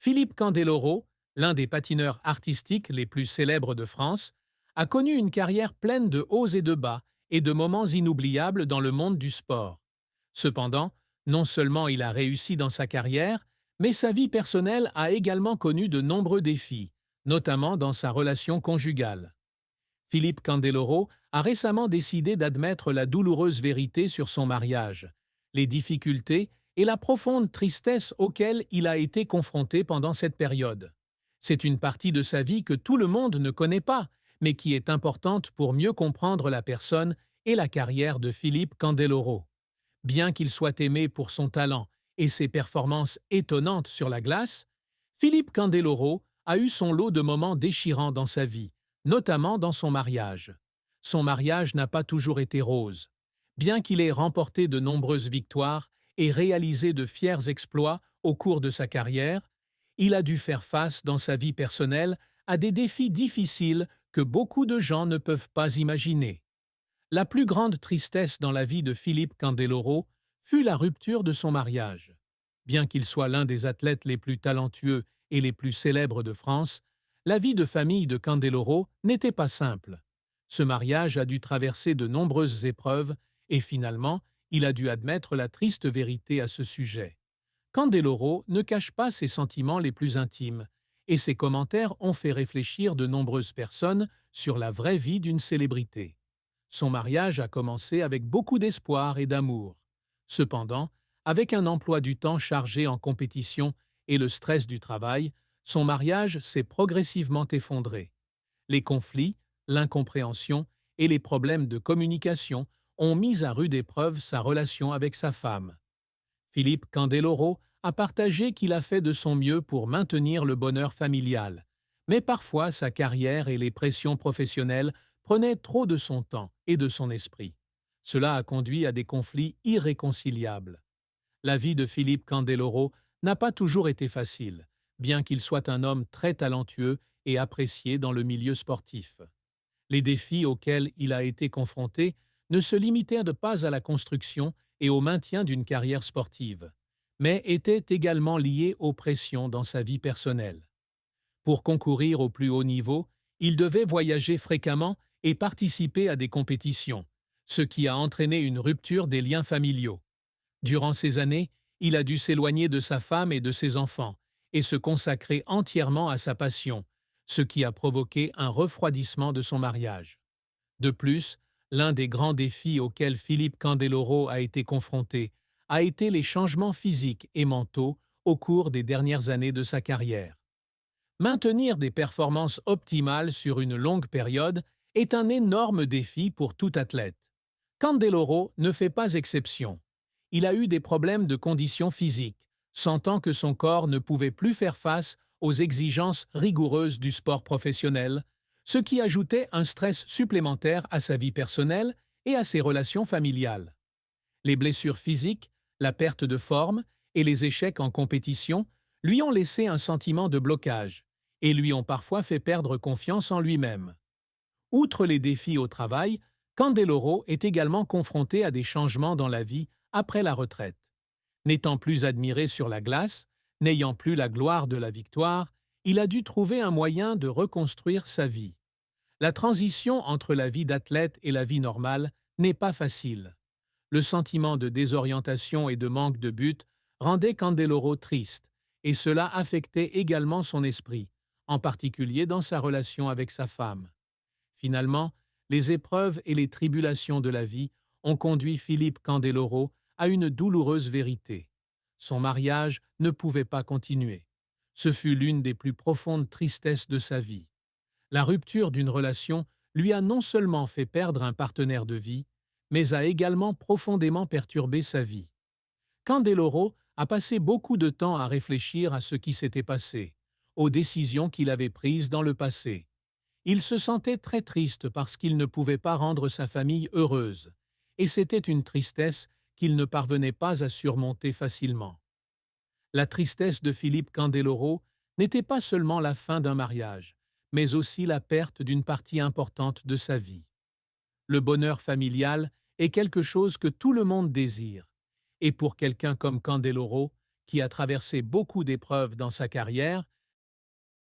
Philippe Candeloro, l'un des patineurs artistiques les plus célèbres de France, a connu une carrière pleine de hauts et de bas et de moments inoubliables dans le monde du sport. Cependant, non seulement il a réussi dans sa carrière, mais sa vie personnelle a également connu de nombreux défis, notamment dans sa relation conjugale. Philippe Candeloro a récemment décidé d'admettre la douloureuse vérité sur son mariage, les difficultés et la profonde tristesse auxquelles il a été confronté pendant cette période. C'est une partie de sa vie que tout le monde ne connaît pas, mais qui est importante pour mieux comprendre la personne et la carrière de Philippe Candeloro. Bien qu'il soit aimé pour son talent et ses performances étonnantes sur la glace, Philippe Candeloro a eu son lot de moments déchirants dans sa vie, notamment dans son mariage. Son mariage n'a pas toujours été rose. Bien qu'il ait remporté de nombreuses victoires et réalisé de fiers exploits au cours de sa carrière, il a dû faire face dans sa vie personnelle à des défis difficiles que beaucoup de gens ne peuvent pas imaginer. La plus grande tristesse dans la vie de Philippe Candeloro fut la rupture de son mariage. Bien qu'il soit l'un des athlètes les plus talentueux et les plus célèbres de France, la vie de famille de Candeloro n'était pas simple. Ce mariage a dû traverser de nombreuses épreuves et finalement, il a dû admettre la triste vérité à ce sujet. Candeloro ne cache pas ses sentiments les plus intimes, et ses commentaires ont fait réfléchir de nombreuses personnes sur la vraie vie d'une célébrité. Son mariage a commencé avec beaucoup d'espoir et d'amour. Cependant, avec un emploi du temps chargé en compétition et le stress du travail, son mariage s'est progressivement effondré. Les conflits, l'incompréhension et les problèmes de communication ont mis à rude épreuve sa relation avec sa femme. Philippe Candeloro a partagé qu'il a fait de son mieux pour maintenir le bonheur familial, mais parfois sa carrière et les pressions professionnelles prenaient trop de son temps et de son esprit. Cela a conduit à des conflits irréconciliables. La vie de Philippe Candeloro n'a pas toujours été facile, bien qu'il soit un homme très talentueux et apprécié dans le milieu sportif. Les défis auxquels il a été confronté ne se limitaient pas à la construction et au maintien d'une carrière sportive, mais étaient également liés aux pressions dans sa vie personnelle. Pour concourir au plus haut niveau, il devait voyager fréquemment et participer à des compétitions, ce qui a entraîné une rupture des liens familiaux. Durant ces années, il a dû s'éloigner de sa femme et de ses enfants et se consacrer entièrement à sa passion, ce qui a provoqué un refroidissement de son mariage. De plus, l'un des grands défis auxquels Philippe Candeloro a été confronté a été les changements physiques et mentaux au cours des dernières années de sa carrière. Maintenir des performances optimales sur une longue période est un énorme défi pour tout athlète. Candeloro ne fait pas exception. Il a eu des problèmes de condition physique, sentant que son corps ne pouvait plus faire face aux exigences rigoureuses du sport professionnel, ce qui ajoutait un stress supplémentaire à sa vie personnelle et à ses relations familiales. Les blessures physiques, la perte de forme et les échecs en compétition lui ont laissé un sentiment de blocage et lui ont parfois fait perdre confiance en lui-même. Outre les défis au travail, Candeloro est également confronté à des changements dans la vie après la retraite. N'étant plus admiré sur la glace, n'ayant plus la gloire de la victoire, il a dû trouver un moyen de reconstruire sa vie. La transition entre la vie d'athlète et la vie normale n'est pas facile. Le sentiment de désorientation et de manque de but rendait Candeloro triste, et cela affectait également son esprit, en particulier dans sa relation avec sa femme. Finalement, les épreuves et les tribulations de la vie ont conduit Philippe Candeloro à une douloureuse vérité. Son mariage ne pouvait pas continuer. Ce fut l'une des plus profondes tristesses de sa vie. La rupture d'une relation lui a non seulement fait perdre un partenaire de vie, mais a également profondément perturbé sa vie. Candeloro a passé beaucoup de temps à réfléchir à ce qui s'était passé, aux décisions qu'il avait prises dans le passé. Il se sentait très triste parce qu'il ne pouvait pas rendre sa famille heureuse, et c'était une tristesse qu'il ne parvenait pas à surmonter facilement. La tristesse de Philippe Candeloro n'était pas seulement la fin d'un mariage, mais aussi la perte d'une partie importante de sa vie. Le bonheur familial est quelque chose que tout le monde désire, et pour quelqu'un comme Candeloro, qui a traversé beaucoup d'épreuves dans sa carrière,